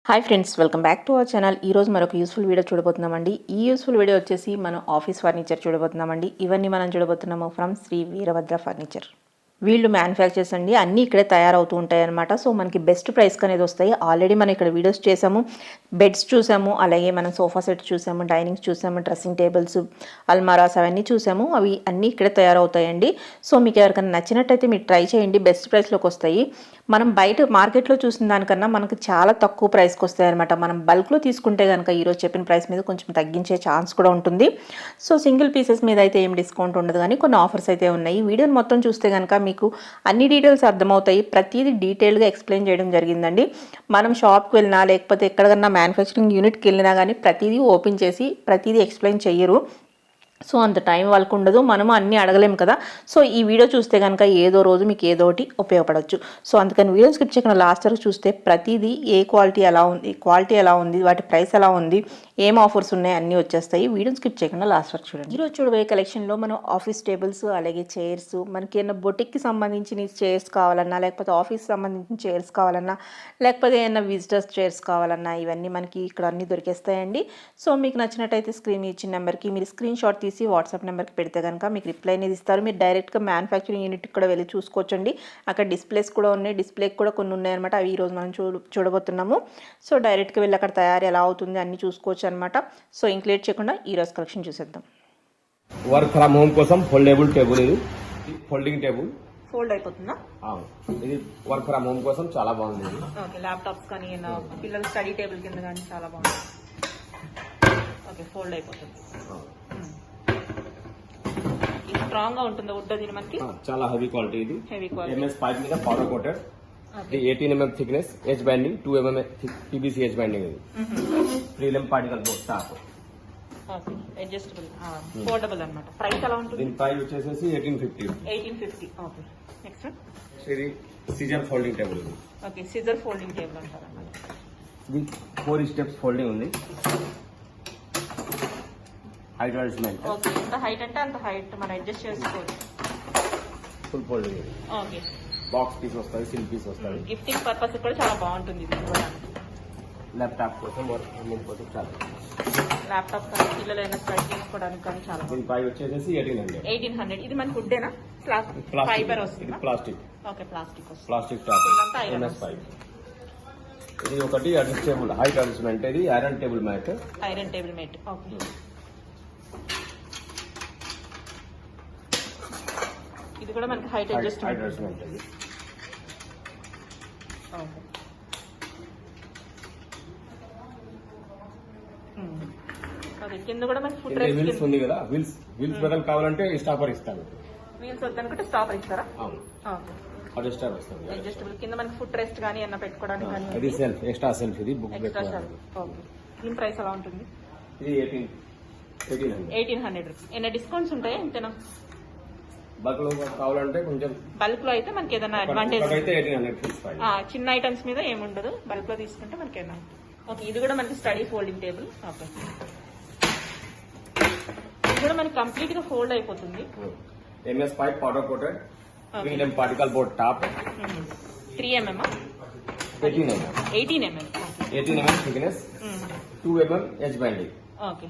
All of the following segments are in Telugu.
Hi friends, welcome back to our channel. ఈరోజు మరొక యూస్ఫుల్ వీడియో చూడబోతున్నామండి. ఈ యూస్ఫుల్ వీడియో వచ్చేసి మనం ఆఫీస్ ఫర్నిచర్ చూడబోతున్నామండి. ఇవన్నీ మనం చూడబోతున్నాము ఫ్రమ్ శ్రీ వీరభద్ర ఫర్నిచర్. వీళ్ళు మ్యానుఫ్యాక్చర్స్ అండి, అన్నీ ఇక్కడే తయారవుతూ ఉంటాయి అనమాట. సో మనకి బెస్ట్ ప్రైస్కి అనేది వస్తాయి. ఆల్రెడీ మనం ఇక్కడ వీడియోస్ చేసాము, బెడ్స్ చూసాము, అలాగే మనం సోఫా సెట్ చూసాము, డైనింగ్స్ చూసాము, డ్రెస్సింగ్ టేబుల్స్, అల్మారాస్ అవన్నీ చూసాము. అవి అన్నీ ఇక్కడే తయారవుతాయండి. సో మీకు ఎవరికైనా నచ్చినట్టయితే మీరు ట్రై చేయండి, బెస్ట్ ప్రైస్లోకి వస్తాయి. మనం బయట మార్కెట్లో చూసిన దానికన్నా మనకు చాలా తక్కువ ప్రైస్కి వస్తాయి అనమాట. మనం బల్క్లో తీసుకుంటే కనుక ఈరోజు చెప్పిన ప్రైస్ మీద కొంచెం తగ్గించే ఛాన్స్ కూడా ఉంటుంది. సో సింగిల్ పీసెస్ మీద అయితే ఏం డిస్కౌంట్ ఉండదు, కానీ కొన్ని ఆఫర్స్ అయితే ఉన్నాయి. వీడియోని మొత్తం చూస్తే కనుక మీకు అన్ని డీటెయిల్స్ అర్థమవుతాయి. ప్రతిదీ డీటెయిల్గా ఎక్స్ప్లెయిన్ చేయడం జరిగిందండి. మనం షాప్కి వెళ్ళినా లేకపోతే ఎక్కడికన్నా మ్యానుఫ్యాక్చరింగ్ యూనిట్కి వెళ్ళినా కానీ ప్రతిదీ ఓపెన్ చేసి ప్రతిదీ ఎక్స్ప్లెయిన్ చెయ్యరు. సో అంత టైం వాళ్ళకు ఉండదు, మనము అన్నీ అడగలేము కదా. సో ఈ వీడియో చూస్తే కనుక ఏదో రోజు మీకు ఏదో ఒకటి ఉపయోగపడవచ్చు. సో అందుకని వీడియో స్కిప్ చేయకుండా లాస్ట్ వరకు చూస్తే ప్రతిదీ ఏ క్వాలిటీ ఎలా ఉంది, వాటి ప్రైస్ ఎలా ఉంది, ఏం ఆఫర్స్ ఉన్నాయి అన్నీ వచ్చేస్తాయి. వీడియో స్కిప్ చేయకుండా లాస్ట్ వరకు చూడండి. ఈరోజు చూడబోయే కలెక్షన్లో మనం ఆఫీస్ టేబుల్స్, అలాగే చైర్స్, మనకి ఏమైనా బొటిక్కి సంబంధించిన చైర్స్ కావాలన్నా, లేకపోతే ఆఫీస్ సంబంధించిన చైర్స్ కావాలన్నా, లేకపోతే ఏమైనా విజిటర్స్ చైర్స్ కావాలన్నా ఇవన్నీ మనకి ఇక్కడ అన్నీ దొరికేస్తాయండి. సో మీకు నచ్చినట్టయితే స్క్రీన్ ఇచ్చిన నెంబర్కి మీరు స్క్రీన్ షాట్ తీసి వాట్సాప్ నెంబర్కి పెడితే కనుక మీకు రిప్లై అనేది ఇస్తారు. మీరు డైరెక్ట్గా మ్యానుఫ్యాక్చరింగ్ యూనిట్కి కూడా వెళ్ళి చూసుకోవచ్చండి. అక్కడ డిస్ప్లేస్ కూడా ఉన్నాయి, డిస్ప్లేకి కూడా కొన్ని ఉన్నాయన్నమాట. అవి ఈరోజు మనం చూడబోతున్నాము. సో డైరెక్ట్గా వెళ్ళి అక్కడ తయారు ఎలా అవుతుంది అన్నీ చూసుకోవచ్చు అనమాట. సో ఇంక్లేట్ చేయకుండా ఈరోజు కలెక్షన్ చూసేద్దాం. వర్క్ ఫ్రమ్ హోమ్ కోసం ఫోల్డబుల్ టేబుల్, ఇది ఫోల్డింగ్ టేబుల్, ఫోల్డ్ అయిపోతుందా? ఇది వర్క్ ఫ్రమ్ హోమ్ కోసం చాలా బాగుంది. ఓకే, ల్యాప్టాప్స్ కానీ పిల్లల స్టడీ టేబుల్ కింద కానీ చాలా బాగుంది. ఓకే, ఫోల్డ్ అయిపోతుంది. స్ట్రాంగ్ గా ఉంటుందా వుడ్? అది మనకి చాలా హెవీ క్వాలిటీ. ఇది హెవీ క్వాలిటీ, ఎంఎస్ పైప్ మీద పౌడర్ కోటెడ్. ఇది 18 mm thickness, edge binding, 2 mm PVC edge binding. ఇది prelam particle board top. Okay, adjustable, foldable అన్నమాట. ప్రైస్ ఎలా ఉంటుంది? దీని ప్రైస్ వచ్చేసి 1850. ఓకే, నెక్స్ట్ ఇది సిజర్ ఫోల్డింగ్ టేబుల్. ఇది ఓకే, సిజర్ ఫోల్డింగ్ టేబుల్ అంటారు అన్నమాట. ఇది 4 స్టెప్స్ ఫోల్డింగ్ ఉంది. Height adjustment. ఓకే, ఎంత హైట్ అంటే అంత హైట్ మనం అడ్జస్ట్ చేసుకోవచ్చు. Full folding. Okay, box piece వస్తుంది, సిల్ పీస్ వస్తుంది. గిఫ్టింగ్ పర్పస్ కూడా చాలా బాగుంటుంది. ల్యాప్టాప్ కోసం కోసం చాలా ల్యాప్టాప్ కానీ పిల్లలు అయినా స్టడీ చేసుకోవడానికి కానీ చాలా. దీని ప్రైస్ వచ్చేసి 1800. ఇది మనకి వుడ్డేనా? ఫైబర్ వస్తుంది, ప్లాస్టిక్. ఓకే, ప్లాస్టిక్ వస్తుంది. ప్లాస్టిక్ టాప్, ఇది ఒకటి అడ్జస్టబుల్ హైట్ అడ్జస్ట్మెంట్. ఇది iron table mat. Iron table mat. Okay, ఇది కూడా మనకి హైట్ అడ్జస్ట్మెంట్. ఓకే, ఓకే, కింద కూడా మనకి ఫుట్ రెస్ట్ వీల్స్ ఉంది కదా, వీల్స్ బదులు కావాలంటే స్టాపర్ ఇస్తాను. వీల్స్ వద్దనుకుంటే స్టాపర్ ఇస్తారా? అవును, ఓకే, అడ్జస్టర్ వస్తుంది. అడ్జస్టబుల్ కింద మనకి ఫుట్ రెస్ట్ కానీ ఏమన్నా పెట్టుకోవడానికి కానీ. ఇది సెల్ఫ్, ఎక్స్ట్రా సెల్ఫ్. ఇది బుక్ ఎక్స్ట్రా సెల్ఫ్. ఓకే, దీని ప్రైస్ ఎలా ఉంటుంది? ఇది 1800 రూపీస్. ఏమైనా డిస్కౌంట్స్ ఉంటాయా? ఇంతేనా? బల్క్ లో కావాలంటే కొంచెం, బల్క్ లో అయితే మనకి ఏదైనా అడ్వాంటేజ్ అయితే 1800. చిన్న ఐటమ్స్ మీద ఏముండదు, బల్క్ లో తీసుకుంటే మనకి ఏమైనా. ఓకే, ఇది కూడా మనకి స్టడీ ఫోల్డింగ్ టేబుల్. ఓకే, ఇది కూడా మనకి కంప్లీట్ గా ఫోల్డ్ అయిపోతుంది. MS pipe powder coated, prelam particle board top. 3 mm, 18 mm thickness, 2 mm edge binding. Okay,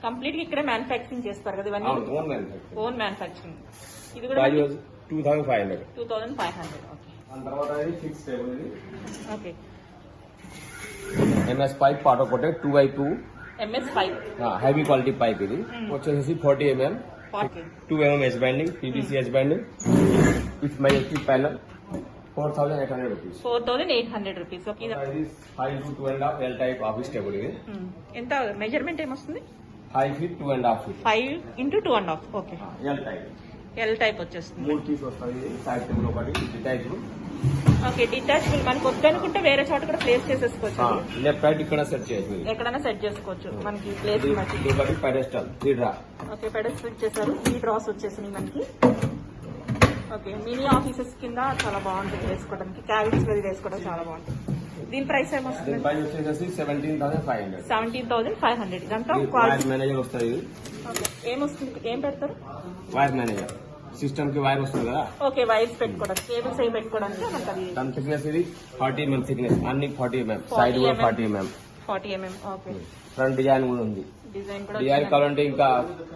complete గా ఇక్కడే మ్యానుఫ్యాక్చరింగ్ చేస్తారు కదా ఇవన్నీ? Own manufacturing. ఇది కూడా 2500. 2500. ఓకే, దాని తర్వాత ఇది ఫిక్స్ టేబుల్. ఇది okay, MS pipe powder coated 2x2 MS pipe, heavy quality pipe. ఇది వచ్చేసి 40 mm, 2 mm edge binding, PVC edge binding, with majestic panel. 4800 rupees. 4800 rupees. Okay, ఇది 5 to 2.5 L type office table. ఇది ఎంత మెజర్మెంట్ ఏమొస్తుంది? 5 feet 2.5 feet. 5 into 2.5. Okay, L type. L type వచ్చేస్తుంది. 3 పీస్ వస్తుంది. సైడ్ టేబుల్ ఒకటి డిటాచబుల్. Okay, detachable. మనకు వద్దనుకుంటే వేరే చోట కూడా ప్లేస్ చేసేసుకోవచ్చు. లెఫ్ట్ రైట్ ఇక్కడ సెట్ చేయొచ్చు, ఎక్కడైనా సెట్ చేసుకోవచ్చు మనకి ప్లేస్ బట్టి. ఒకటి పెడెస్టల్ 3 డ్రా. ఓకే, పెడెస్టల్ ఇచ్చేసారు. 3 డ్రాస్ వచ్చేసినాయి మనకి. ఓకే, మినీ ఆఫీసెస్ కింద చాలా బాగుంటుంది వేసుకోవడానికి, క్యాబిన్స్ మీద వేసుకోవడం చాలా బాగుంటుంది. దీని ప్రైస్ ఏమొస్తుంది? దీని ప్రైస్ వచ్చేసి 17,500. 17,500. ఇదంతా వాయిస్ మేనేజర్ వస్తుంది. ఓకే, ఏమొస్తుంది? ఏం పెడతారు? వాయిస్ మేనేజర్ సిస్టమ్ కి వైర్ వస్తుంది కదా, ఓకే వైర్స్ పెట్టుకోవడానికి, కేబుల్స్ అవి పెట్టుకోవడానికి మనకు అది దాని థిక్నెస్ ఇది 40 mm థిక్నెస్, అన్ని 40 mm, సైడ్ కూడా 40 mm. 40 mm. Okay, front design కూడా ఉంది. డిజైన్ కూడా డిజైన్ కావాలంటే ఇంకా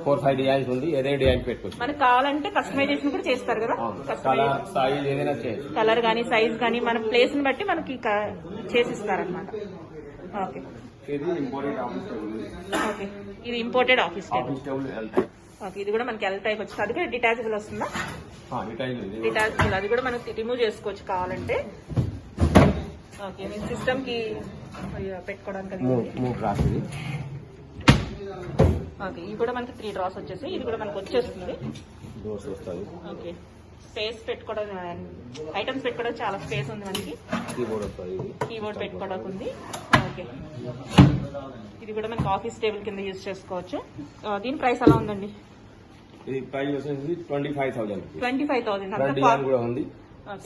4-5 డిజైన్స్ ఉంది, ఏదైనా డిజైన్ పెట్టుకోవచ్చు. మనకు కావాలంటే కస్టమైజేషన్ కూడా చేస్తారు కదా, కలర్ సైజ్ ఏదైనా చేయొచ్చు. కలర్ గానీ సైజ్ గానీ మన ప్లేస్ ని బట్టి మనకి చేసిస్తారనమాట. ఓకే, ఇది ఇంపోర్టెడ్ ఆఫీస్ టేబుల్. ఓకే, ఇది imported office table. Office table L type. Okay, ఇది కూడా మనకి ఎల్ టైప్ వచ్చింది. అది కూడా డిటాచబుల్ వస్తుందా? డిటైల్. డిటాచబుల్, అది కూడా మనకి రిమూవ్ చేసుకోవచ్చు కావాలంటే. ఓకే, నేను సిస్టమ్ కి పెట్టుకోవడానికి అది ఉంది. మూవ్ డ్రాస్ ఇది. ఓకే, ఇది కూడా మనకి 3 డ్రాస్ వచ్చేసి, ఇది కూడా మనకి వచ్చేస్తుంది. డోర్స్ వస్తుంది. ఓకే, స్పేస్ పెట్టుకోవడం, ఐటమ్స్ పెట్టుకోవడం చాలా స్పేస్ ఉంది మనకి. కీబోర్డ్ వస్తుంది. కీబోర్డ్ పెట్టుకోవడానికి ఉంది. ఓకే, ఇది కూడా మనకి ఆఫీస్ టేబుల్ కింద యూజ్ చేసుకోవచ్చు. దీని ప్రైస్ ఎలా ఉందండి? ఇది ప్రైస్ వచ్చేసి 25,000. 25,000. ఫ్రంట్ డిజైన్ కూడా ఉంది.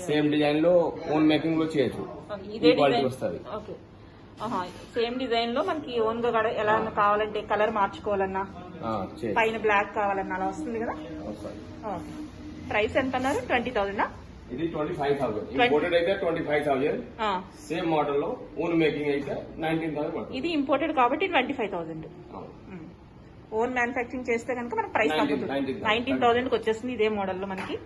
సేమ్ డిజైన్ లో ఓన్ మేకింగ్ లో చేయొచ్చు. ఇదే క్వాలిటీ డిజైన్ వస్తుంది. ఓకే, సేమ్ డిజైన్ లో మనకి ఓన్ గా కూడా ఎలా కావాలంటే కలర్ మార్చుకోవాలన్నా, పైన బ్లాక్ కావాలన్నా అలా వస్తుంది కదా. ఓకే, ప్రైస్ ఎంత అన్నారు? 20,000. ఇది 25,000. ఇంపోర్టెడ్ అయితే 25,000. సేమ్ మోడల్ లో ఓన్ మేకింగ్ అయితే 19,000 పడుతుంది. ఇది ఇంపోర్టెడ్ కాబట్టి 25,000. ఓన్ మ్యానుఫాక్చరింగ్ చేస్తే కనుక మనకి ప్రైస్ తగ్గుతుంది. 19,000 కి వచ్చేస్తుంది ఇదే మోడల్ లో మనకి.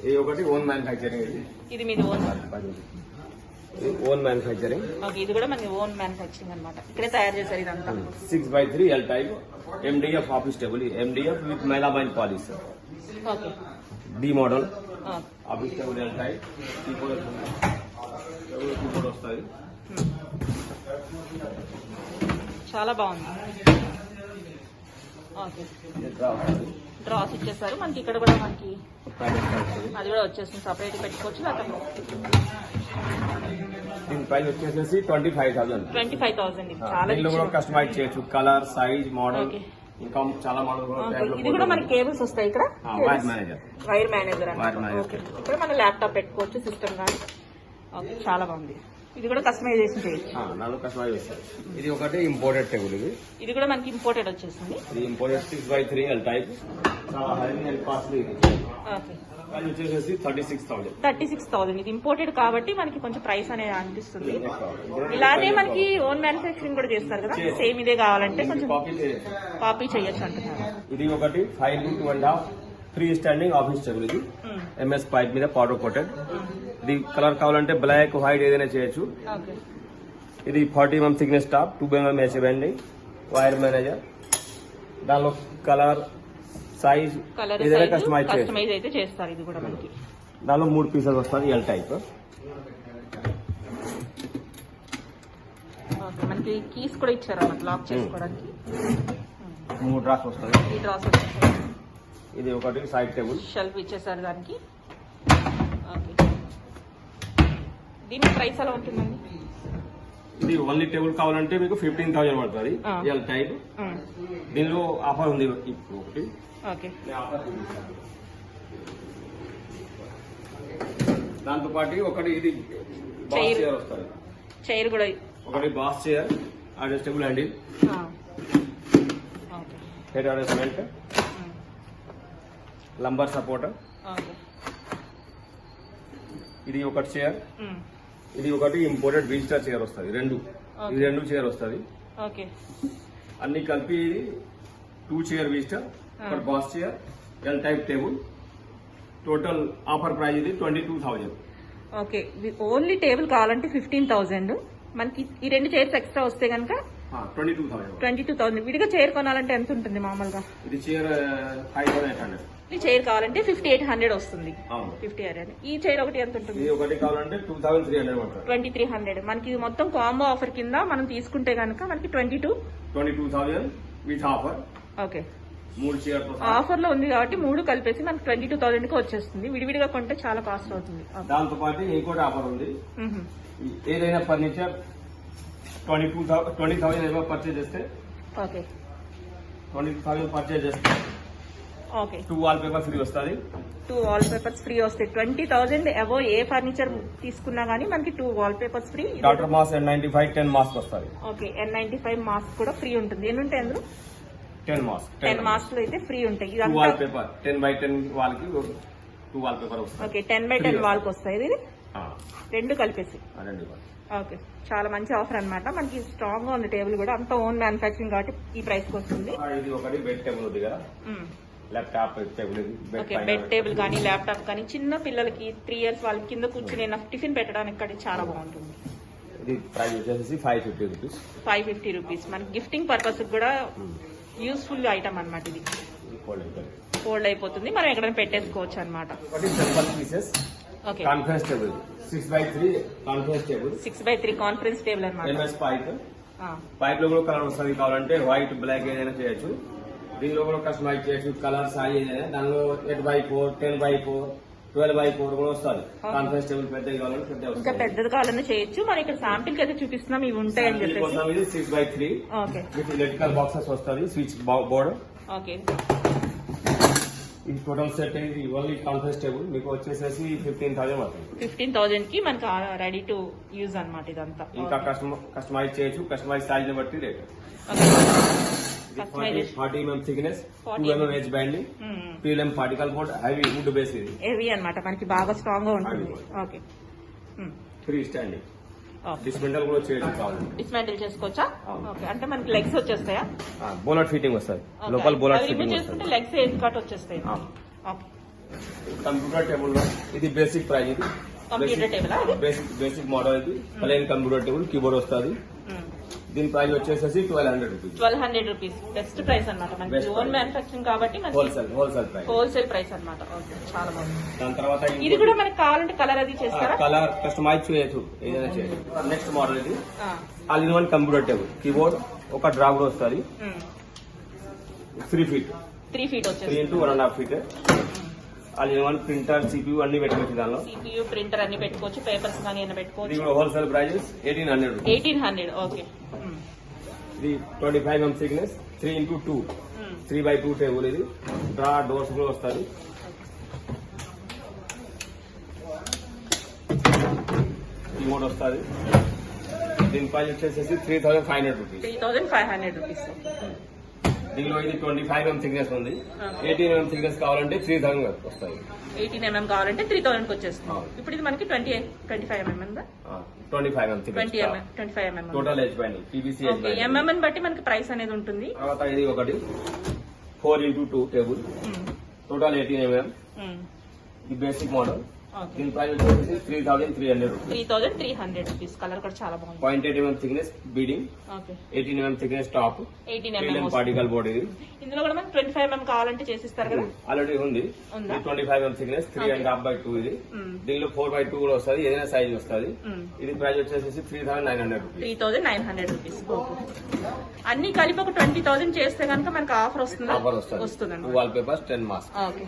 ఇది ఒకటి ఓన్ మ్యానుఫాక్చరింగ్. ఇది మీది ఓన్ ఓన్ మ్యానుఫాక్చరింగ్. ఓకే, ఇది కూడా మనకి ఓన్ మ్యానుఫాక్చరింగ్ అనమాట. ఇక్కడే తయారు చేశారు ఇదంతా. 6x3 L type MDF office table. MDF with melamine polish. Okay, D model office table L type. Keyboard వస్తుంది. చాలా బాగుంది. ఓకే, డ్రాస్ ఇచ్చేసారు మనకి. ఇక్కడ కూడా మనకి అది కూడా వచ్చేస్తుంది, సపరేట్ పెట్టుకోవచ్చు. దీని ప్రైస్ వచ్చేసి 25,000. 25,000. చాలా దీనిలో కూడా కస్టమైజ్ చేయొచ్చు, కలర్, సైజ్, మోడల్, ఇంకా చాలా మోడల్ కూడా. ఇది కూడా మనకి కేబుల్స్ వస్తాయి ఇక్కడ. Wire manager. Wire manager okay, ఇక్కడ మన ల్యాప్టాప్ పెట్టుకోవచ్చు, సిస్టమ్ కానీ. ఓకే, చాలా బాగుంది. ఇది కూడా కస్టమైజేషన్ చేయొచ్చు. నాలుగు కస్టమైజ్ చేస్తారు. ఇది ఒకటి ఇంపోర్టెడ్ టేబుల్. ఇది కూడా మనకి ఇంపోర్టెడ్ వచ్చేసింది. ఇది ఇంపోర్టెడ్ 6x3 L టైప్. చాలా హై అండ్ కాస్ట్లీ. ఓకే, అది వచ్చేసి 36,000. 36,000. ఇది ఇంపోర్టెడ్ కాబట్టి మనకి కొంచెం ప్రైస్ అనేది అనిపిస్తుంది. ఇలానే మనకి ఓన్ మ్యానుఫాక్చరింగ్ కూడా చేస్తారు కదా, సేమ్ ఇదే కావాలంటే కొంచెం కాపీ చేయొచ్చు అంటున్నారు. ఇది ఒకటి 5'2.5" ఫ్రీ స్టాండింగ్ ఆఫీస్ టేబుల్. ఇది MS పైప్ మీద పౌడర్ కోటెడ్. ఇది కలర్ కావాలంటే బ్లాక్, వైట్ ఏదైనా చేయొచ్చు. ఇది 40 mm thickness top, 2 mm HA banding, wire manager. దానిలో కలర్, సైజ్ ఏదైనా కస్టమైజ్ అయితే చేస్తారు. ఇది కూడా మనకి దానిలో 3 పీసెస్ వస్తుంది. L type. మనకి కీస్ కూడా ఇచ్చారు మనకి లాక్ చేసుకోవడానికి. 3 డ్రాస్ వస్తుంది. ఈ డ్రాస్ వచ్చేసారు. ఇది ఒకటి సైడ్ టేబుల్, షెల్ఫ్ ఇచ్చేసారు దానికి. ఓకే, దీని ప్రైస్ ఎలా ఉంటుందండి? ఇది ఓన్లీ టేబుల్ కావాలంటే మీకు 15,000 పడుతుంది. L type. దీనిలో ఆఫర్ ఉంది ఒకటి. ఓకే, దాంతో పాటు ఒకటి ఇది బాస్ చైర్ వస్తుంది. చైర్ కూడా ఒకటి boss chair, adjustable handle, head adjustment, lumbar supporter. ఇది ఒకటి చైర్. ఇది ఒకటి ఇంపోర్టెడ్ విజిటర్ చైర్ వస్తుంది. ఇది 2 చైర్ వస్తుంది. ఓకే, అన్ని కలిపి 2 చైర్ విజిటర్, ఒకటి boss chair, L type table. Total offer price ఇది 22,000. ఓకే, ఓన్లీ టేబుల్ కావాలంటే 15,000. మనకి ఈ 2 చైర్స్ ఎక్స్ట్రా వస్తే కనుక 22,000. విడిగా చైర్ కొనాలంటే ఎంత ఉంటుంది మామూలుగా? ఇది చైర్ 5,800. ఈ చైర్ కావాలంటే 5,800 వస్తుంది. 5,800. ఈ చైర్ ఒకటి ఎంత ఉంటుంది? ఇది ఒకటి కావాలంటే 2,300. 2,300. మనకి ఇది మొత్తం కాంబో ఆఫర్ కింద మనం తీసుకుంటే కనుక మనకి 22,000 with offer. Okay, 3 chair offer లో ఉంది కాబట్టి 3 కలిపేసి మనకి 22,000 కి వచ్చేస్తుంది. విడివిడిగా కొంటే చాలా కాస్ట్ అవుతుంది. దాంతో పాటు ఇంకోటి ఆఫర్ ఉంది. ఏదైనా ఫర్నిచర్ 20,000 పర్చేజ్ చేస్తే, ఓకే 20,000 పర్చేజ్ చేస్తే ఓకే 2 వాల్ పేపర్ ఫ్రీ వస్తుంది. 2 వాల్ పేపర్స్ ఫ్రీ వస్తాయి. 20,000 అబో ఏ ఫర్నిచర్ తీసుకున్నా గానీ మనకి 2 wall papers free. Doctor mask N95 10 mask వస్తుంది. ఓకే, N95 మాస్క్ కూడా ఫ్రీ ఉంటుంది. ఎన్ని ఉంటాయి అందులో? 10 మాస్క్ 10 మాస్క్ లో అయితే ఫ్రీ ఉంటాయి. టూ ఇదంతా వాల్ పేపర్ 10x10 వాళ్ళకి 2 వాల్ పేపర్ వస్తుంది. ఓకే 10x10 వాల్ కి వస్తాయి ఇది ఆ, రెండు కలిపేసి. అదండి ఇవాళ. ఓకే చాలా మంచి ఆఫర్ అన్నమాట. మనకి స్ట్రాంగ్ గా ఉంది టేబుల్ కూడా, అంతా ఓన్ మ్యానుఫాక్చరింగ్ కాబట్టి ఈ ప్రైస్ కి వస్తుంది. ఇది ఒకటి బెడ్ టేబుల్ ఉంది కదా, ల్యాప్టాప్ టేబుల్ ఇది ఓకే బెడ్ టేబుల్ కానీ ల్యాప్టాప్ కానీ చిన్న పిల్లలకి 3 years వాళ్ళకి కింద కూర్చుని టిఫిన్ పెట్టడానికి కూడా చాలా బాగుంటుంది. ఇది ప్రైస్ వచ్చేసి 550 రూపీస్. 550 రూపీస్. మనకి గిఫ్టింగ్ పర్పస్ కూడా యూస్ఫుల్ ఐటమ్ అన్నమాట. ఇది ఫోల్డ్ అయిపోతుంది, మనం ఎక్కడైనా పెట్టేసుకోవచ్చు అనమాట. ఒకటి simple pieces okay conference table 6x3 conference table 6x3 conference table అనమాట. ఎంఎస్ పైప్ లో కూడా కలర్ వస్తుంది. కావాలంటే వైట్ బ్లాక్ ఏదైనా చేయొచ్చు. దీనిలో కూడా కస్టమైజ్ చేయొచ్చు. కలర్ సాయి ఏదైనా దానిలో 8x4 10x4 12x4 కూడా వస్తుంది. కాన్ఫరెన్స్ టేబుల్ పెద్దది కావాలంటే పెద్ద ఇంకా పెద్దది కావాలన్నా చేయొచ్చు. మనం ఇక్కడ శాంపిల్ కి అయితే చూపిస్తున్నాం, ఇవి ఉంటాయని చెప్పేసి. ఇది 6x3 okay with electrical boxes వస్తుంది, స్విచ్ బోర్డ్. ఓకే ఇది టోటల్ సెట్ ఇది ఓన్లీ కాన్ఫరెన్స్ టేబుల్ మీకు వచ్చేసేసి 15,000 అవుతుంది. 15,000 కి మనకి రెడీ టు యూజ్ అన్నమాట ఇదంతా. ఇంకా కస్టమైజ్ చేయొచ్చు. కస్టమైజ్ సైజ్ ని బట్టి rate. 40 mm thickness 2 mm edge binding PLM particle board heavy wood base. ఇది హెవీ అన్నమాట, మనకి బాగా స్ట్రాంగ్ గా ఉంటుంది. ఓకే 3 స్టాండింగ్ డిస్మెంటల్ కూడా చేయడం కావాలి. డిస్మాంటిల్ చేసుకోవచ్చా? ఓకే అంటే మనకి లెగ్స్ వచ్చేస్తాయా? బోలట్ ఫిట్టింగ్ వస్తుంది. లోపల బోలట్ ఫిట్టింగ్ చేసుకుంటే లెగ్స్ ఏం కట్ వచ్చేస్తాయి. ఓకే కంప్యూటర్ టేబుల్ లో ఇది బేసిక్ ప్రైస్. ఇది కంప్యూటర్ టేబుల్ బేసిక్ మోడల్. ఇది ప్లెయిన్ కంప్యూటర్ టేబుల్ కీబోర్డ్ వస్తుంది. దీని ప్రైస్ వచ్చేసి 1200 రూపీస్. 1200 రూపీస్ బెస్ట్ ప్రైస్ అన్నమాట. మనకి ఓన్ మ్యానుఫాక్చరింగ్ కాబట్టి హోల్సేల్ ప్రైస్ అన్నమాట. ఓకే చాలా బాగుంది. దాని తర్వాత ఇది కూడా మనకి కావాలంటే కలర్ అది చేస్తారా? కలర్ కస్టమైజ్ చేయొచ్చు, ఏదైనా చేయొచ్చు. నెక్స్ట్ మోడల్ ఇది all in one computer table keyboard ఒక డ్రా కూడా వస్తుంది. 3 feet 3 feet వచ్చేసి 3 into 1.5 feet. All in one printer CPU అన్ని పెట్టుకోవచ్చు. దానిలో CPU ప్రింటర్ అన్ని పెట్టుకోవచ్చు, పేపర్స్ కానీ అన్ని పెట్టుకోవచ్చు. ఇది కూడా హోల్సేల్ ప్రైజెస్ 1800. ఓకే ఇది 25 mm thickness 3 into 2 3x2 table. ఇది డ్రా డోర్స్ కూడా వస్తుంది. కీబోర్డ్ వస్తుంది. దీని ప్రైస్ వచ్చేసి 3,500 రూపీస్. 3,500 రూపీస్. దీనిలో ఇది 25 mm థిక్నెస్ ఉంది. 18 mm థిక్నెస్ కావాలంటే 3,000 వస్తాయి. 18 mm కావాలంటే 3,000 కి వచ్చేస్తుంది. ఇప్పుడు ఇది మనకి 25 mm ఉందా? 25 mm thickness 25 mm total H binding PVC okay. mm ని బట్టి మనకి ప్రైస్ అనేది ఉంటుంది. తర్వాత ఇది ఒకటి 4 into 2 టేబుల్ టోటల్ 18 mm. ఇది బేసిక్ మోడల్. దీని ప్రైస్ వచ్చేసి 3,300 రూపీస్. 3,300 రూపీస్. కలర్ కూడా చాలా బాగుంది. 0.8 mm thickness beading. Okay 18 mm thickness top 18 mm particle board. ఇది ఇందులో కూడా మనకి 25 mm కావాలంటే చేసిస్తారు కదా? ఆల్రెడీ ఉంది. 25 mm థిక్నెస్ 3.5x2. ఇది దీనిలో 4x2 కూడా వస్తుంది, ఏదైనా సైజ్ వస్తుంది. ఇది ప్రైస్ వచ్చేసి 3,900 రూపీస్. 3,900 రూపీస్. అన్ని కలిపి ఒక 20,000 చేస్తే కనుక మనకి ఆఫర్ వస్తుంది. ఆఫర్ వస్తుంది. 2 wall papers 10 mask. Okay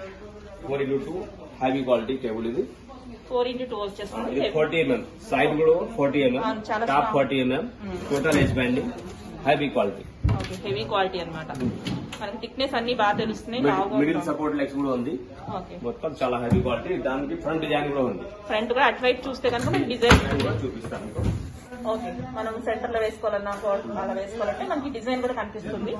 4 into 2 heavy quality table. ఇది 4 into 2 వచ్చేస్తుంది. ఇది 40 mm సైడ్ కూడా 40 mm top 40 mm total H binding heavy quality. Okay heavy quality అన్నమాట. మనకి థిక్నెస్ అన్ని బాగా తెలుస్తున్నాయి. మిడిల్ సపోర్ట్ లెగ్స్ కూడా ఉంది. ఓకే మొత్తం చాలా హెవీ క్వాలిటీ. దానికి ఫ్రంట్ డిజైన్ కూడా ఉంది. ఫ్రంట్ కూడా అటువైపు చూస్తే కనుక మనకి డిజైన్ చూపిస్తాను. ఓకే మనం సెంటర్ లో వేసుకోవాలన్నా అలా వేసుకోవాలంటే మనకి డిజైన్ కూడా కనిపిస్తుంది.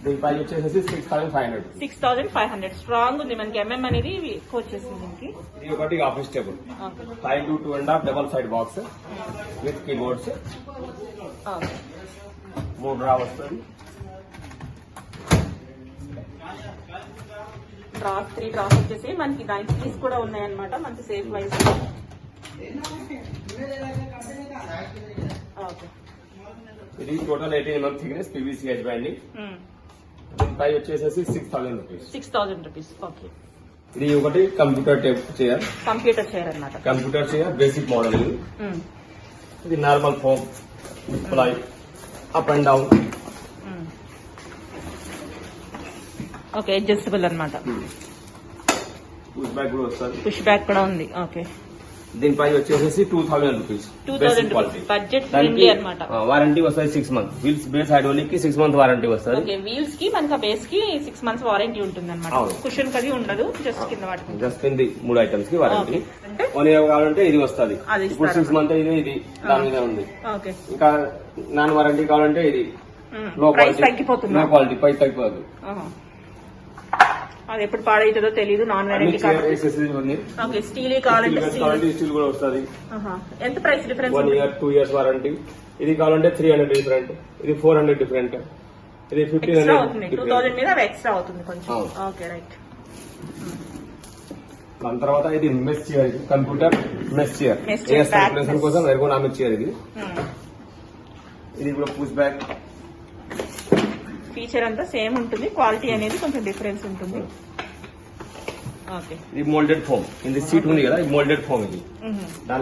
దీని ప్రైస్ వచ్చేసి 6,500. 6,500 స్ట్రాంగ్ ఉంది. మనకి MM అనేది ఎక్కువ వచ్చేసింది దీనికి. ఇది ఒకటి office table 5 into 2.5 double side box with keyboards. 3 drawer వస్తుంది. డ్రాస్ 3 డ్రాస్ వచ్చేసి మనకి దానికి కీస్ కూడా ఉన్నాయన్నమాట. మనకి సేఫ్ వైజ్. ఓకే ఇది total 18 mm thickness PVC edge binding. దీని ప్రైస్ వచ్చేసి 6,000 రూపీస్. 6,000 రూపీస్. ఓకే ఇది ఒకటి కంప్యూటర్ చైర్. కంప్యూటర్ చైర్ అన్నమాట. Computer chair basic model. ఇది normal foam fly up and down. Okay adjustable అన్నమాట. పుష్ బ్యాక్ కూడా వస్తుంది. పుష్ బ్యాక్ కూడా ఉంది. ఓకే దీని ప్రైస్ వచ్చేసి 2,000 రూపీస్. 2,000 రూపీస్. బడ్జెట్ ఫ్రెండ్లీ అన్నమాట. వారంటీ వస్తుంది 6 months. వీల్స్ బేస్ హైడ్రోలిక్ కి 6 months వారంటీ వస్తుంది. ఓకే వీల్స్ కి మనకి బేస్ కి 6 months వారంటీ ఉంటుంది అన్నమాట. కుషన్ కది ఉండదు, జస్ట్ కింద వాటి జస్ట్ కింది 3 ఐటమ్స్ కి వారంటీ. 1 year కావాలంటే ఇది వస్తుంది. ఇప్పుడు 6 months ఇది దాని మీద ఉంది. ఓకే ఇంకా నాన్ వారంటీ కావాలంటే ఇది లో ప్రైస్ తగ్గిపోతుందా? లో క్వాలిటీ పై తగ్గిపోదు. అది ఎప్పుడు పాడైతుందో తెలియదు. నాన్ వారంటీ ఉంది. ఓకే, స్టీల్ కావాలంటే స్టీల్ కూడా వస్తుంది. ఎంత price difference? 1 year 2 years warranty. ఇది కావాలంటే 300 డిఫరెంట్, ఇది 400 డిఫరెంట్, ఇది 1500 అవుతుంది. 2000 మీద ఎక్స్ట్రా అవుతుంది కొంచెం. Okay right. దాని తర్వాత ఇది mess chair, computer mess chair, air circulation కోసం ఎర్గోనామిక్ చైర్ ఇది. ఇది కూడా పుష్ బ్యాక్. ఫీచర్ అంతా సేమ్ ఉంటుంది, క్వాలిటీ అనేది కొంచెం డిఫరెన్స్ ఉంటుంది. ఓకే, ఇది మోల్డెడ్ ఫోమ్. ఇది సీట్ ఉంది కదా, ఇది మోల్డెడ్ ఫోమ్. ఇది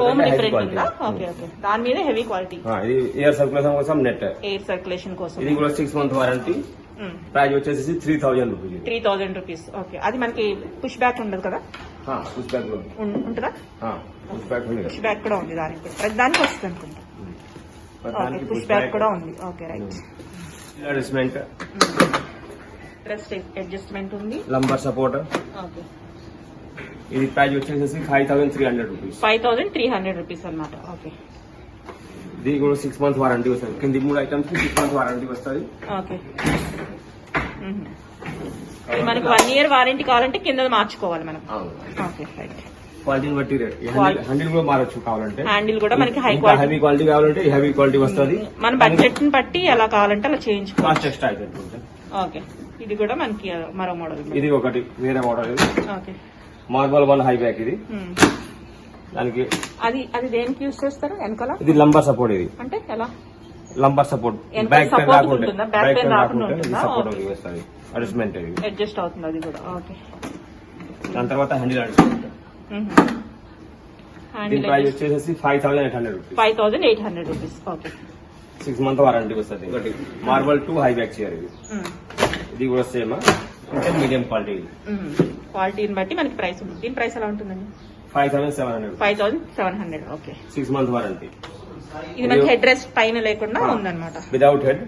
ఫోమ్ డిఫరెంట్ ఉందా? ఓకే ఓకే, దాని మీద హెవీ క్వాలిటీ. ఇది ఎయిర్ సర్క్యులేషన్ కోసం, నెట్ ఎయిర్ సర్క్యులేషన్ కోసం. ఇది కూడా 6 month వారంటీ. ప్రైస్ వచ్చేసి 3000 రూపీస్. 3000 రూపీస్. ఓకే, అది మనకి పుష్ బ్యాక్ ఉండదు కదా? పుష్ బ్యాక్ ఉంటుందా? పుష్ బ్యాక్ ఉంది. పుష్ బ్యాక్ కూడా ఉంది దానికి, ప్రతి దానికి వస్తుంది అనుకుంటా. ఓకే, పుష్ బ్యాక్ కూడా ఉంది. Okay right. Adjustment, rest adjustment ఉంది, లంబర్ సపోర్ట్. ఓకే, ఇది ప్రైస్ వచ్చేసి 5300 రూపీస్. 5300 రూపీస్ అన్నమాట. ఓకే, ఇది కూడా 6 month వారంటీ వస్తుంది. కింది 3 ఐటమ్స్ కి 6 month వారంటీ వస్తుంది. ఓకే, ఇది మనకి 1 year వారంటీ కావాలంటే కింద మార్చుకోవాలి మనం. Okay right. క్వాలిటీని బట్టి రేట్. హ్యాండిల్ కూడా మారచ్చు కావాలంటే. హ్యాండిల్ కూడా మనకి హై క్వాలిటీ, హెవీ క్వాలిటీ కావాలంటే హెవీ క్వాలిటీ వస్తుంది. మన బడ్జెట్ ని బట్టి ఎలా కావాలంటే అలా చేయించుకోవాలి. కాస్ట్ ఎక్స్ట్రా అవుతుంది. ఓకే, ఇది కూడా మనకి మరో మోడల్. ఇది ఒకటి వేరే model. Okay, marble 1 high back. ఇది దానికి అది దేనికి యూజ్ చేస్తారు? వెనకాల ఇది లంబర్ సపోర్ట్. ఇది అంటే ఎలా? లంబర్ సపోర్ట్, బ్యాక్ పెయిన్ రాకుండా, బ్యాక్ పెయిన్ రాకుండా సపోర్ట్ వస్తుంది. అడ్జస్ట్మెంట్ అడ్జస్ట్ అవుతుంది అది కూడా. ఓకే, దాని తర్వాత హ్యాండిల్ అడ్జస్ట్మెంట్. దీని ప్రైస్ వచ్చేసి 5800 rupees. 5800 rupees. Okay, 6 month warranty వస్తుంది. ఒకటి మార్బల్ 2 హై బ్యాక్ చైర్. ఇది కూడా సేమ్, అంటే మీడియం క్వాలిటీ. క్వాలిటీని బట్టి మనకి ప్రైస్ ఉంటుంది. దీని ప్రైస్ ఎలా ఉంటుందండి? 5700. 5700. Okay, 6 month warranty. ఇది మనకి హెడ్ రెస్ట్ పైన లేకుండా ఉందన్నమాట. Without head,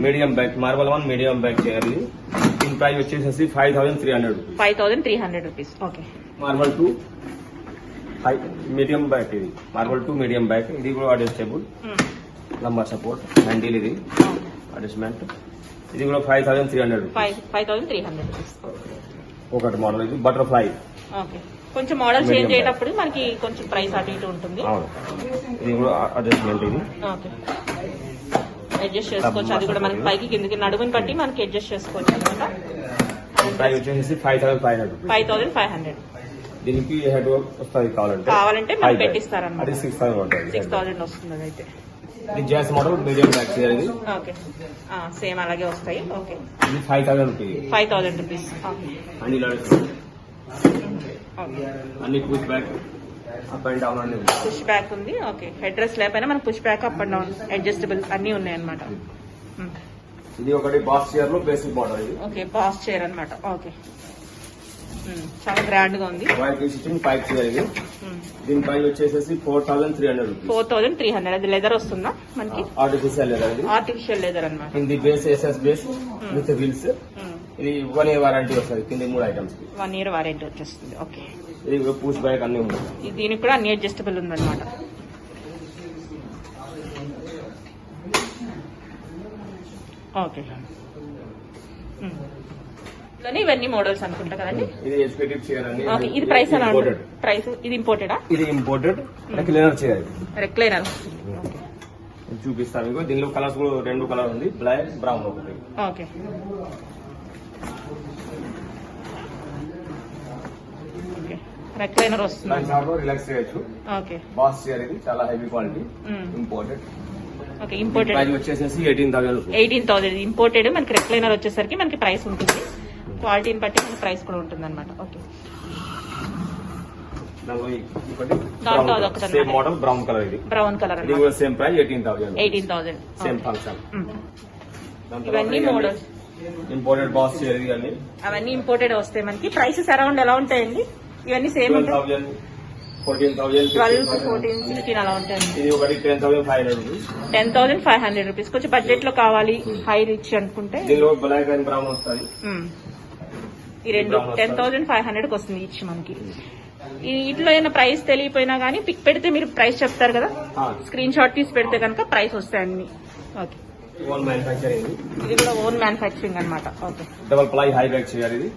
medium back, marble 1 medium back chair. ఇది దీని ప్రైస్ వచ్చేసి 5300 rupees. 5300 rupees. Okay, marble 2 high medium back. ఇది మార్బల్ 2 మీడియం బ్యాక్. ఇది కూడా అడ్జస్టబుల్, లంబర్ సపోర్ట్, హ్యాండిల్. ఇది అడ్జస్ట్మెంట్. ఇది కూడా 5300 రూపీస్. 5300 రూపీస్. ఒకటి మోడల్. ఇది బటర్ఫ్లై. ఓకే, కొంచెం మోడల్ చేంజ్ అయ్యేటప్పుడు మనకి కొంచెం ప్రైస్ అటు ఇటు ఉంటుంది. ఇది కూడా అడ్జస్ట్మెంట్. ఇది ఓకే, అడ్జస్ట్ చేసుకోవచ్చు. అది కూడా మనకి పైకి కిందకి నడుముని బట్టి మనకి అడ్జస్ట్ చేసుకోవచ్చు అనమాట. ప్రైస్ వచ్చేసి 5500. 5500. దీనికి హెడ్ వర్క్ వస్తుంది కావాలంటే మనం పెట్టిస్తారన్నమాట. అది 6000 ఉంటుంది. 6000 వస్తుంది అది అయితే. ఇది జాస్ మోడల్ మీడియం బ్యాక్ చైర్. ఇది ఓకే, సేమ్ అలాగే వస్తాయి. ఓకే, ఇది 5000 రూపీస్. 5000 రూపీస్. హ్యాండిల్ అన్ని push back, up and down అన్ని పుష్ బ్యాక్ ఉంది. ఓకే, హెడ్ రెస్ట్ లేకపోయినా మనకు push back, up and down, adjustable అన్ని ఉన్నాయి అనమాట. ఇది ఒకటి బాస్ చైర్ లో బేసిక్ మోడల్. ఇది ఓకే, బాస్ చైర్ అనమాట. ఓకే, చాలా గ్రాండ్ గా ఉంది. White sitting pipe chair. ఇది దీని ప్రైస్ వచ్చేసి 4300 రూపీస్. 4300. అది లెదర్ వస్తుందా మనకి? Artificial leather. ఇది ఆర్టిఫిషియల్ లెదర్ అనమాట. ఇది base SS base with wheels. ఇది 1 year వారంటీ వస్తుంది. కింద 3 ఐటమ్స్ కి 1 year వారంటీ వచ్చేస్తుంది. ఓకే, ఇది పుష్ బ్యాక్ అన్ని ఉన్నాయి. దీనికి కూడా అన్ని అడ్జస్టబుల్ ఉందన్నమాట. ఓకే, ఇవన్నీ మోడల్స్ అనుకుంటా కదండి. ఇది ఎగ్జిక్యూటివ్ చైర్ అండి. ఓకే, ఇది ప్రైస్ ఎలా ఉంటుంది? ప్రైస్ ఇది ఇంపోర్టెడా? ఇది ఇంపోర్టెడ్ రెక్లైనర్ చైర్. రెక్లైనర్ చూపిస్తాను మీకు. దీనిలో కలర్స్ కూడా 2 కలర్ ఉంది, బ్లాక్ బ్రౌన్ ఒకటి. ఓకే, రెక్లైనర్ వస్తుంది. రిలాక్స్ చేయొచ్చు. Okay, boss chair. ఇది చాలా heavy quality, imported. Okay, imported. Price వచ్చేసి 18000. 18000 ఇంపోర్టెడ్. మనకి రెక్లైనర్ వచ్చేసరికి మనకి ప్రైస్ ఉంటుంది. క్వాలిటీని బట్టి మనకి ప్రైస్ కూడా ఉంటుంది అనమాట. ఓకే, దాంట్లో అదొకటి సేమ్ మోడల్ బ్రౌన్ కలర్. ఇది బ్రౌన్ కలర్. ఇది కూడా సేమ్ ప్రైస్ 18000. 18000 same function. ఇవన్నీ మోడల్స్ ఇంపోర్టెడ్ బాస్ చైర్. ఇది అన్ని అవన్నీ ఇంపోర్టెడ్ వస్తాయి మనకి. ప్రైసెస్ అరౌండ్ ఎలా ఉంటాయండి? ఇవన్నీ సేమ్ ఉంటాయి. 14000, 12 to 14, 16 అలా ఉంటాయి. ఇది ఒకటి 10500 రూపీస్. 10500 రూపీస్. కొంచెం బడ్జెట్ లో కావాలి, హై రిచ్ అనుకుంటే దీనిలో బ్లాక్ అండ్ బ్రౌన్ వస్తాయి. ఈ రెండు 10500 వస్తుంది ఈచ్ మనకి. వీటిలో ఏమైనా ప్రైస్ తెలియపోయినా కానీ పిక్ పెడితే మీరు ప్రైస్ చెప్తారు కదా, స్క్రీన్ షాట్ తీసి పెడితే కనుక ప్రైస్ వస్తాయి అన్ని. ఓకే, ఓన్ మ్యానుఫ్యాక్చరింగ్, ఇది కూడా ఓన్ మ్యానుఫ్యాక్చరింగ్ అన్నమాట. Okay. Double ply high back chair ఇది.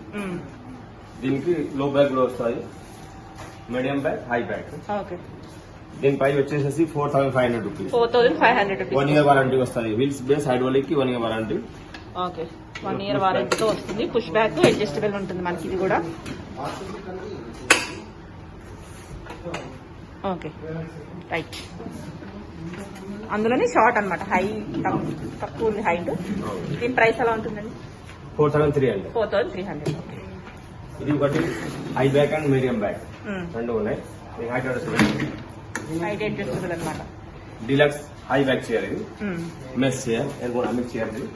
దీనికి లో బ్యాక్ లో వస్తుంది, medium back, high back. Okay. దీని ప్రైస్ వచ్చేసి 4500 రూపీస్. 4500 1 రూపీస్. ఇయర్ వారంటీ వస్తుంది. వీల్స్ బేస్ హైడ్రాలిక్ కి 1 ఇయర్ వారంటీ. ఓకే. 1 ఇయర్ వారంటీతో వస్తుంది. పుష్ బ్యాక్ అడ్జస్టబుల్ ఉంటుంది మనకి ఇది కూడా. Okay right. అందులోనే షార్ట్ అన్నమాట, హై తక్కువ ఉంది హైట్. దీని ప్రైస్ ఎలా ఉంటుందండి? 4300. 4300. ఓకే. ఇది ఒకటి high back and medium back రెండు ఉన్నాయి. హైట్ హైట్ అడ్జస్టబుల్ అన్నమాట. డీలక్స్ హై బ్యాక్ చైర్ ఇది, మెస్ చైర్, ఎర్గోనామిక్ చైర్ ఇది.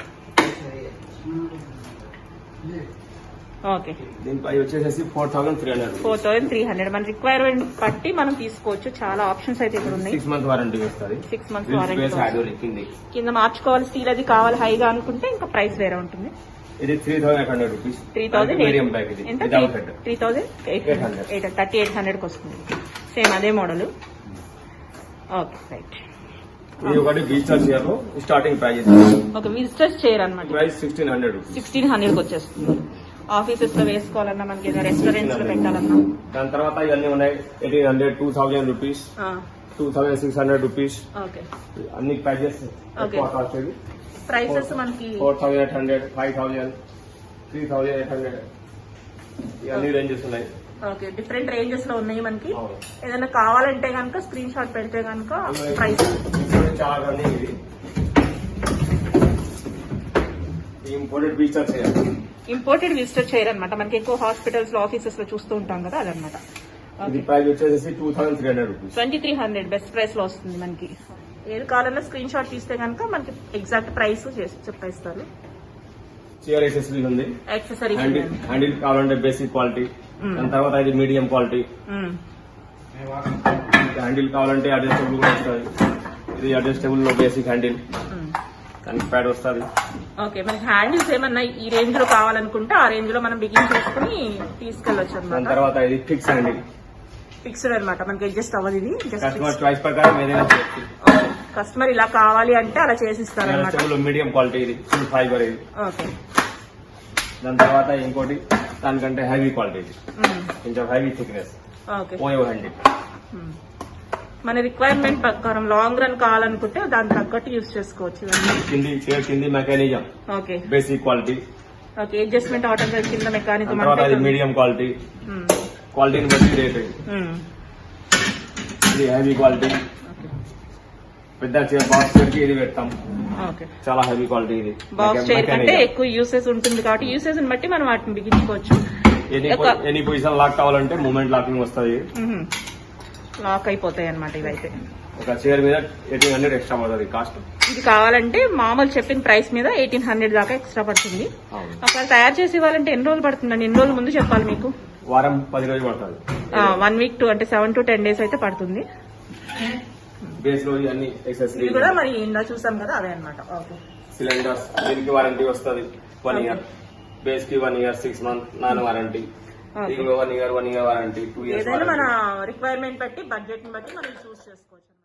ఓకే. దీని ప్రైస్ వచ్చేసి 4300. 4300. మన రిక్వైర్మెంట్ బట్టి మనం తీసుకోవచ్చు. చాలా ఆప్షన్స్ అయితే ఇక్కడ ఉన్నాయి. 6 మంత్ వారంటీ వస్తుంది. 6 మంత్స్ బేస్ వారంటీ. హైడ్రాలిక్ కింది. కింద మార్చుకోవాలి, స్టీల్ అది కావాలి హైగా అనుకుంటే ఇంకా ప్రైస్ వేరే ఉంటుంది. ఇది 3800 రూపీస్. 3800. మీడియం బ్యాక్ ఇది. ఎంత? Without head 3800. 3800కి వస్తుంది. సేమ్ అదే మోడల్. Okay right. ఇది ఒకటి విజిటర్ చైర్ స్టార్టింగ్ ప్రైస్. ఒక విజిటర్స్ చైర్ అన్నమాట. Price 1600 rupees. 1600కి వచ్చేస్తుంది. ఆఫీసెస్ లో వేసుకోవాలన్నా, మనకి ఏదైనా రెస్టారెంట్స్ లో పెట్టాలన్నా. దాని తర్వాత ఇవన్నీ ఉన్నాయి 1800, 2000 రూపీస్, 2600 రూపీస్. ఓకే. అన్ని ప్రైజెస్ Okay. కాస్ట్. ప్రైసెస్ మనకి 4800, 5000, 3800 ఇవన్నీ రేంజెస్ ఉన్నాయి. ఓకే. డిఫరెంట్ రేంజెస్ లో ఉన్నాయి మనకి. అవును. ఏదైనా కావాలంటే కనుక స్క్రీన్ షాట్ పెడితే కనుక ప్రైస్. చాలా రన్నింగ్ ఇది. Imported visitor chair. Imported visitor chair అన్నమాట. మనకి ఎక్కువ హాస్పిటల్స్ లో ఆఫీసెస్ లో చూస్తూ ఉంటాం కదా, అదనమాట. ఇది ప్రైస్ వచ్చేసి 2300 రూపీస్. 2300 బెస్ట్ ప్రైస్ లో వస్తుంది మనకి. ఏది కావాలన్నా స్క్రీన్ షాట్ తీస్తే కనుక మనకి ఎగ్జాక్ట్ ప్రైస్ చేసి చెప్పేస్తారు. చైర్ యాక్సెసరీ ఉంది. యాక్సెసరీస్ హ్యాండిల్ కావాలంటే బేసిక్ క్వాలిటీ. దాని తర్వాత ఇది మీడియం క్వాలిటీ. హ్యాండిల్ కావాలంటే అడ్జస్టబుల్ కూడా వస్తుంది. ఇది అడ్జస్టబుల్ లో బేసిక్ హ్యాండిల్, దానికి ప్యాడ్ వస్తుంది. ఓకే. మనకి హ్యాండిల్స్ ఏమన్నా ఈ రేంజ్ లో కావాలనుకుంటే ఆ రేంజ్ లో మనం బిగిన్ చేసుకుని తీసుకెళ్లొచ్చు దాని అనమాట. తర్వాత ఇది ఫిక్స్ హ్యాండిల్. ఫిక్స్డ్ అనమాట, మనకి అడ్జస్ట్ అవ్వదు ఇది. కస్టమర్ చాయిస్ ప్రకారం ఏదైనా చేయొచ్చు. కస్టమర్ ఇలా కావాలి అంటే అలా చేసిస్తారు అనమాట. అడ్జస్టబుల్ మీడియం క్వాలిటీ ఇది, ఫుల్ ఫైబర్ ఇది. ఓకే. దాని తర్వాత ఇంకోటి దానికంటే హెవీ క్వాలిటీ ఇది, కొంచెం heavy thickness, okay. OYO handle. మన రిక్వైర్మెంట్ ప్రకారం లాంగ్ రన్ కావాలనుకుంటే దాని తగ్గట్టు యూజ్ చేసుకోవచ్చు ఇవన్నీ. కింది చైర్ కింది mechanism okay. Basic quality. Okay. Adjustment automatic కింద మెకానిజం తర్వాత ఇది మీడియం క్వాలిటీ, క్వాలిటీని బట్టి రేట్. ఇది హెవీ క్వాలిటీ. పెద్ద చైర్ బాక్స్ చైర్ కి ఇది పెడతాం. ఓకే. చాలా హెవీ క్వాలిటీ ఇది. బాక్స్ చైర్ కంటే ఎక్కువ యూసేజ్ ఉంటుంది కాబట్టి యూసేజ్ బట్టి మనం వాటిని బిగించుకోవచ్చు. ఎనీ పొజిషన్ లాక్ కావాలంటే మూమెంట్ లాకింగ్ వస్తుంది. లాక్ అయిపోతాయి అనమాట ఇవైతే. ఒక చైర్ మీద 1800 ఎక్స్ట్రా పడుతుంది కాస్ట్. ఇది కావాలంటే మామూలు చెప్పిన ప్రైస్ మీద 1800 దాకా ఎక్స్ట్రా పడుతుంది. ఒకవేళ తయారు చేసి ఇవ్వాలంటే ఎన్ని రోజులు పడుతుందండి? ఎన్ని రోజుల ముందు చెప్పాలి మీకు? వారం 10 రోజులు పడుతుంది. 1 వీక్ అంటే 7 to 10 days అయితే పడుతుంది. బేస్ లో అన్ని ఇది కూడా మరి ఇందా చూసాం కదా అవే అనమాట. ఓకే. సిలిండర్స్ దీనికి వారంటీ వస్తుంది 1 ఇయర్. బేస్ కి 1 ఇయర్, 6 months నాన్ వారంటీ. దీనికి 1 ఇయర్ వారంటీ, 2 years ఏదైనా మన వారంటీ. రిక్వైర్మెంట్ బట్టి బడ్జెట్ ని బట్టి మనం చూస్ చేసుకోవచ్చు.